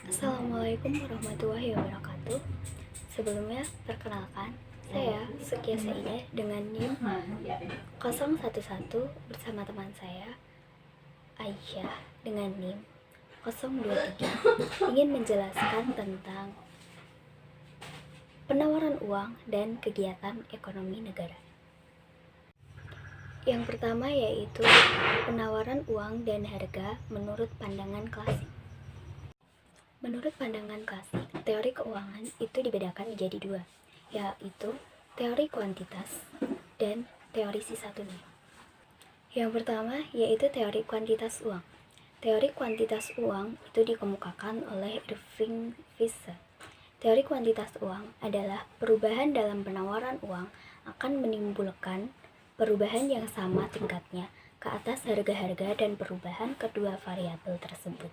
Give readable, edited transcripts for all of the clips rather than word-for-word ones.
Assalamualaikum warahmatullahi wabarakatuh. Sebelumnya, perkenalkan, saya Sukia Saidah dengan NIM 011 bersama teman saya Aisyah dengan NIM 023 ingin menjelaskan tentang penawaran uang dan kegiatan ekonomi negara. Yang pertama yaitu penawaran uang dan harga menurut pandangan klasik. Menurut pandangan klasik, teori keuangan itu dibedakan menjadi dua, yaitu teori kuantitas dan teori sisa tunai. Yang pertama yaitu teori kuantitas uang. Teori kuantitas uang itu dikemukakan oleh Irving Fisher. Teori kuantitas uang adalah perubahan dalam penawaran uang akan menimbulkan perubahan yang sama tingkatnya ke atas harga-harga, dan perubahan kedua variabel tersebut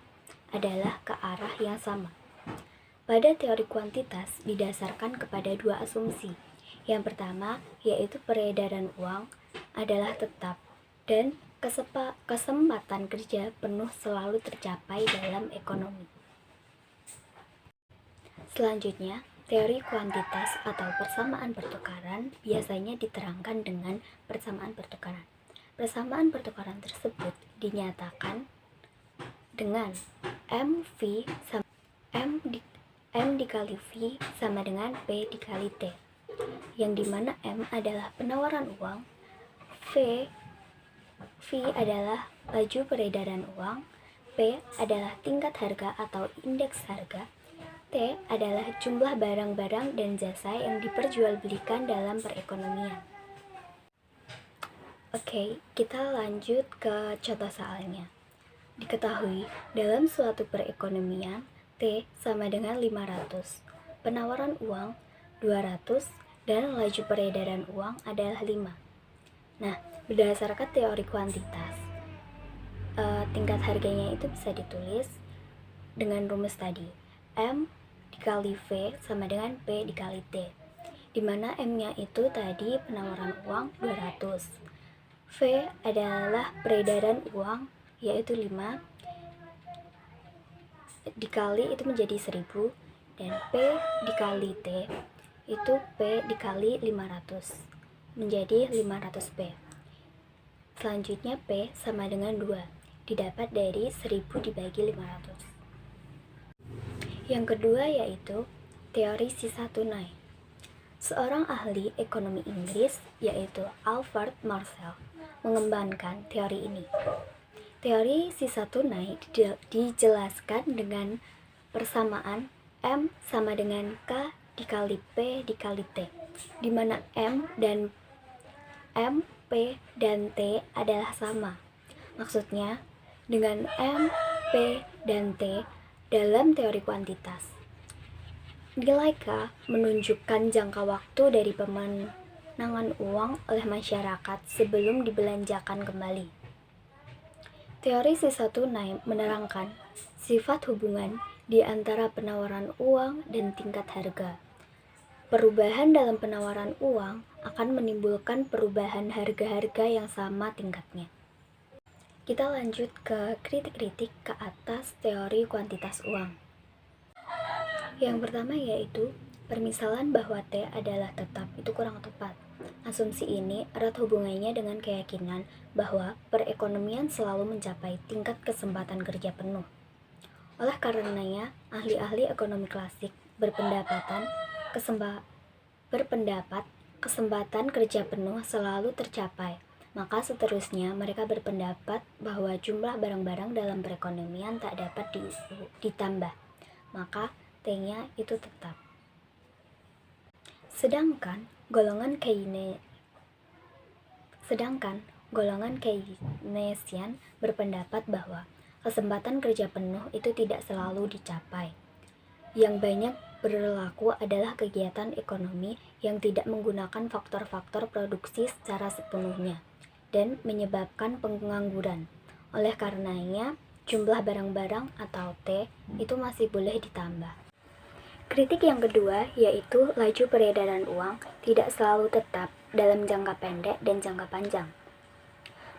adalah ke arah yang sama. Pada teori kuantitas didasarkan kepada dua asumsi. Yang pertama yaitu peredaran uang adalah tetap dan kesempatan kerja penuh selalu tercapai dalam ekonomi. Selanjutnya, teori kuantitas atau persamaan pertukaran biasanya diterangkan dengan persamaan pertukaran. Persamaan pertukaran tersebut dinyatakan dengan M dikali V sama dengan P dikali T, yang dimana M adalah penawaran uang, V adalah laju peredaran uang, P adalah tingkat harga atau indeks harga, T adalah jumlah barang-barang dan jasa yang diperjualbelikan dalam perekonomian. Oke, kita lanjut ke contoh soalnya. Diketahui, dalam suatu perekonomian, T sama dengan 500, penawaran uang 200, dan laju peredaran uang adalah 5. Nah, berdasarkan teori kuantitas, tingkat harganya itu bisa ditulis dengan rumus tadi. M dikali V sama dengan P dikali T, dimana M-nya itu tadi penawaran uang 200, V adalah peredaran uang yaitu 5 dikali itu menjadi 1000, dan P dikali T itu P dikali 500 menjadi 500P. Selanjutnya P sama dengan 2 didapat dari 1000 dibagi 500. Yang kedua yaitu teori sisa tunai. Seorang ahli ekonomi Inggris yaitu Alfred Marshall mengembangkan teori ini. Teori sisa tunai dijelaskan dengan persamaan M sama dengan K dikali P dikali T, di mana M, P, dan T adalah sama. Maksudnya, dengan M, P, dan T dalam teori kuantitas, nilai K menunjukkan jangka waktu dari pemenangan uang oleh masyarakat sebelum dibelanjakan kembali. Teori sisa tunai menerangkan sifat hubungan di antara penawaran uang dan tingkat harga. Perubahan dalam penawaran uang akan menimbulkan perubahan harga-harga yang sama tingkatnya. Kita lanjut ke kritik-kritik ke atas teori kuantitas uang. Yang pertama yaitu permisalan bahwa T adalah tetap itu kurang tepat. Asumsi ini erat hubungannya dengan keyakinan bahwa perekonomian selalu mencapai tingkat kesempatan kerja penuh. Oleh karenanya, ahli-ahli ekonomi klasik berpendapat kesempatan kerja penuh selalu tercapai. Maka seterusnya mereka berpendapat bahwa jumlah barang-barang dalam perekonomian tak dapat ditambah. Maka T-nya itu tetap. Sedangkan golongan Keynesian berpendapat bahwa kesempatan kerja penuh itu tidak selalu dicapai. Yang banyak berlaku adalah kegiatan ekonomi yang tidak menggunakan faktor-faktor produksi secara sepenuhnya dan menyebabkan pengangguran. Oleh karenanya, jumlah barang-barang atau T itu masih boleh ditambah. Kritik yang kedua yaitu laju peredaran uang tidak selalu tetap dalam jangka pendek dan jangka panjang.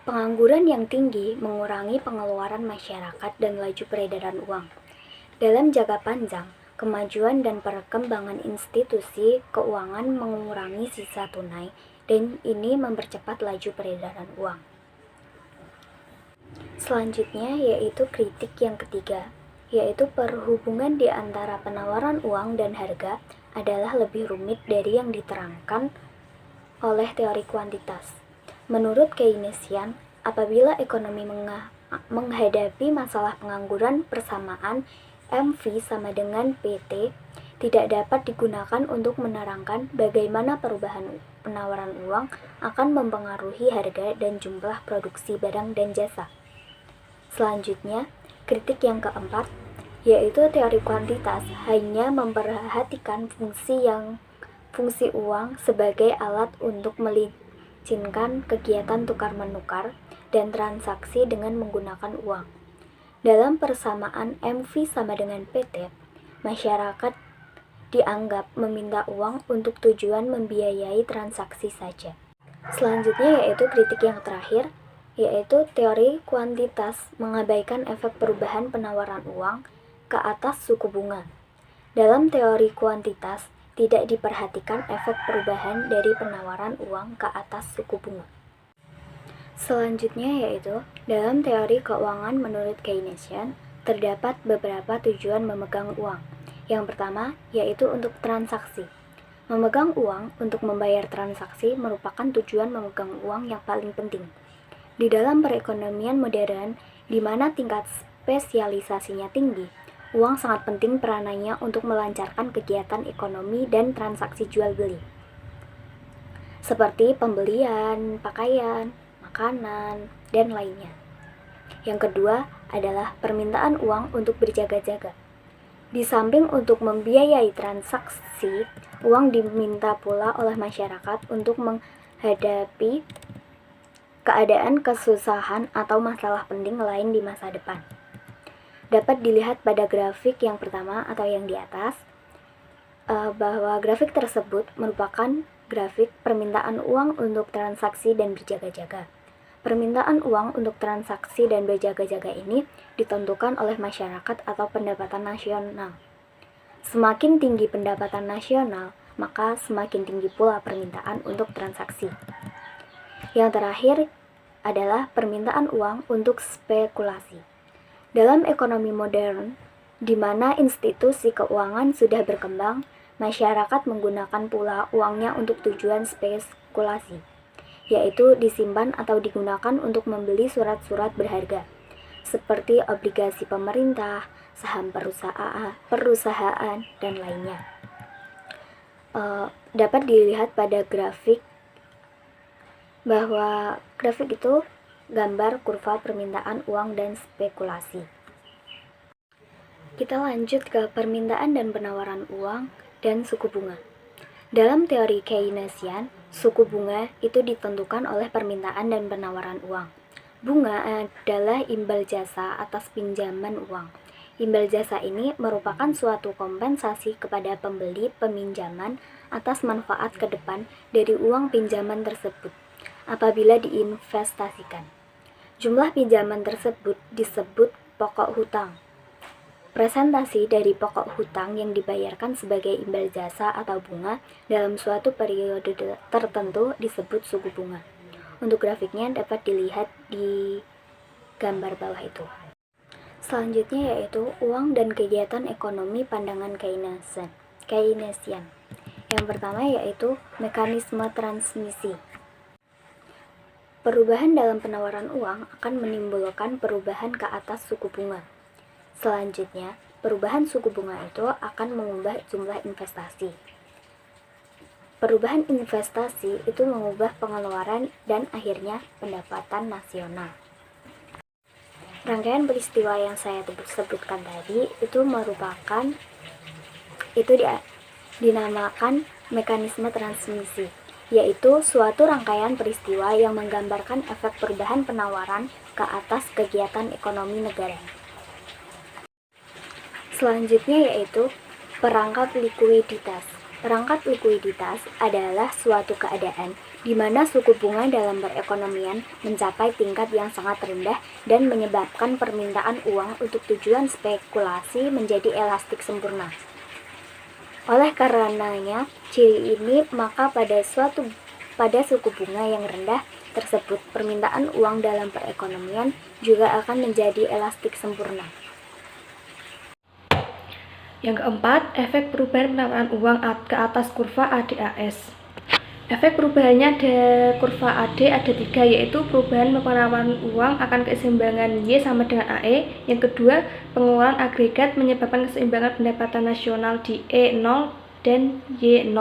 Pengangguran yang tinggi mengurangi pengeluaran masyarakat dan laju peredaran uang. Dalam jangka panjang, kemajuan dan perkembangan institusi keuangan mengurangi sisa tunai dan ini mempercepat laju peredaran uang. Selanjutnya yaitu kritik yang ketiga, yaitu perhubungan di antara penawaran uang dan harga adalah lebih rumit dari yang diterangkan oleh teori kuantitas. Menurut Keynesian, apabila ekonomi menghadapi masalah pengangguran persamaan MV sama dengan PT tidak dapat digunakan untuk menerangkan bagaimana perubahan penawaran uang akan mempengaruhi harga dan jumlah produksi barang dan jasa. Selanjutnya, kritik yang keempat, yaitu teori kuantitas hanya memperhatikan fungsi uang sebagai alat untuk melicinkan kegiatan tukar-menukar dan transaksi dengan menggunakan uang. Dalam persamaan MV sama dengan PT, masyarakat dianggap meminta uang untuk tujuan membiayai transaksi saja. Selanjutnya yaitu kritik yang terakhir, yaitu teori kuantitas mengabaikan efek perubahan penawaran uang ke atas suku bunga. Dalam teori kuantitas, tidak diperhatikan efek perubahan dari penawaran uang ke atas suku bunga. Selanjutnya yaitu, dalam teori keuangan menurut Keynesian, terdapat beberapa tujuan memegang uang. Yang pertama, yaitu untuk transaksi. Memegang uang untuk membayar transaksi merupakan tujuan memegang uang yang paling penting. Di dalam perekonomian modern, di mana tingkat spesialisasinya tinggi, uang sangat penting peranannya untuk melancarkan kegiatan ekonomi dan transaksi jual-beli, seperti pembelian, pakaian, makanan, dan lainnya. Yang kedua adalah permintaan uang untuk berjaga-jaga. Di samping untuk membiayai transaksi, uang diminta pula oleh masyarakat untuk menghadapi keadaan kesusahan atau masalah penting lain di masa depan. Dapat dilihat pada grafik yang pertama atau yang di atas, bahwa grafik tersebut merupakan grafik permintaan uang untuk transaksi dan berjaga-jaga. Permintaan uang untuk transaksi dan berjaga-jaga ini ditentukan oleh masyarakat atau pendapatan nasional. Semakin tinggi pendapatan nasional, maka semakin tinggi pula permintaan untuk transaksi. Yang terakhir adalah permintaan uang untuk spekulasi. Dalam ekonomi modern, di mana institusi keuangan sudah berkembang, masyarakat menggunakan pula uangnya untuk tujuan spekulasi, yaitu disimpan atau digunakan untuk membeli surat-surat berharga, seperti obligasi pemerintah, saham perusahaan, dan lainnya. Dapat dilihat pada grafik bahwa grafik itu gambar kurva permintaan uang dan spekulasi. Kita lanjut ke permintaan dan penawaran uang dan suku bunga. Dalam teori Keynesian, suku bunga itu ditentukan oleh permintaan dan penawaran uang. Bunga adalah imbal jasa atas pinjaman uang. Imbal jasa ini merupakan suatu kompensasi kepada pembeli peminjaman atas manfaat ke depan dari uang pinjaman tersebut apabila diinvestasikan. Jumlah pinjaman tersebut disebut pokok hutang. Presentasi dari pokok hutang yang dibayarkan sebagai imbal jasa atau bunga dalam suatu periode tertentu disebut suku bunga. Untuk grafiknya dapat dilihat di gambar bawah itu. Selanjutnya yaitu uang dan kegiatan ekonomi pandangan Keynesian. Yang pertama yaitu mekanisme transmisi. Perubahan dalam penawaran uang akan menimbulkan perubahan ke atas suku bunga. Selanjutnya, perubahan suku bunga itu akan mengubah jumlah investasi. Perubahan investasi itu mengubah pengeluaran dan akhirnya pendapatan nasional. Rangkaian peristiwa yang saya sebutkan tadi itu dinamakan mekanisme transmisi, yaitu suatu rangkaian peristiwa yang menggambarkan efek perubahan penawaran ke atas kegiatan ekonomi negara. Selanjutnya yaitu perangkap likuiditas. Perangkat likuiditas adalah suatu keadaan di mana suku bunga dalam perekonomian mencapai tingkat yang sangat rendah dan menyebabkan permintaan uang untuk tujuan spekulasi menjadi elastik sempurna. Oleh karenanya, ciri ini maka pada suku bunga yang rendah tersebut, permintaan uang dalam perekonomian juga akan menjadi elastik sempurna. Yang keempat, efek perubahan penawaran uang ke atas kurva ADAS. Efek perubahannya ada kurva AD ada 3, yaitu perubahan penawaran uang akan keseimbangan Y sama dengan AE. Yang kedua, pengeluaran agregat menyebabkan keseimbangan pendapatan nasional di E0 dan Y0.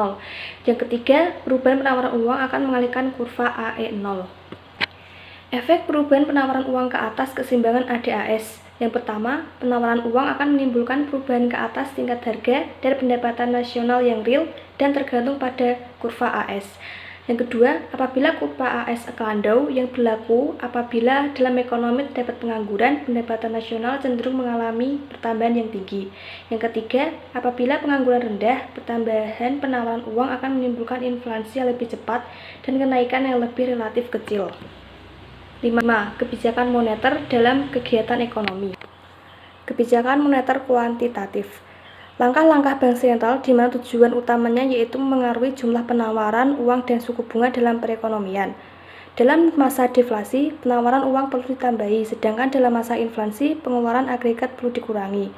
Yang ketiga, perubahan penawaran uang akan mengalihkan kurva AE0. Efek perubahan penawaran uang ke atas keseimbangan ADAS. Yang pertama, penawaran uang akan menimbulkan perubahan ke atas tingkat harga dan pendapatan nasional yang real dan tergantung pada kurva AS. Yang kedua, apabila kurva AS landau yang berlaku apabila dalam ekonomi terdapat pengangguran, pendapatan nasional cenderung mengalami pertambahan yang tinggi. Yang ketiga, apabila pengangguran rendah, pertambahan penawaran uang akan menimbulkan inflasi yang lebih cepat dan kenaikan yang lebih relatif kecil. 5. Kebijakan moneter dalam kegiatan ekonomi. Kebijakan moneter kuantitatif. Langkah-langkah bank sentral di mana tujuan utamanya yaitu mengaruhi jumlah penawaran uang dan suku bunga dalam perekonomian. Dalam masa deflasi, penawaran uang perlu ditambahi, sedangkan dalam masa inflasi, pengeluaran agregat perlu dikurangi.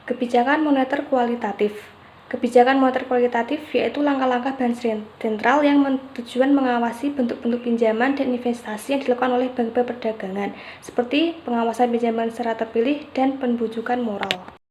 Kebijakan moneter kualitatif. Kebijakan moneter kualitatif yaitu langkah-langkah bank sentral yang tujuan mengawasi bentuk-bentuk pinjaman dan investasi yang dilakukan oleh bank-bank perdagangan, seperti pengawasan pinjaman secara terpilih dan pembujukan moral.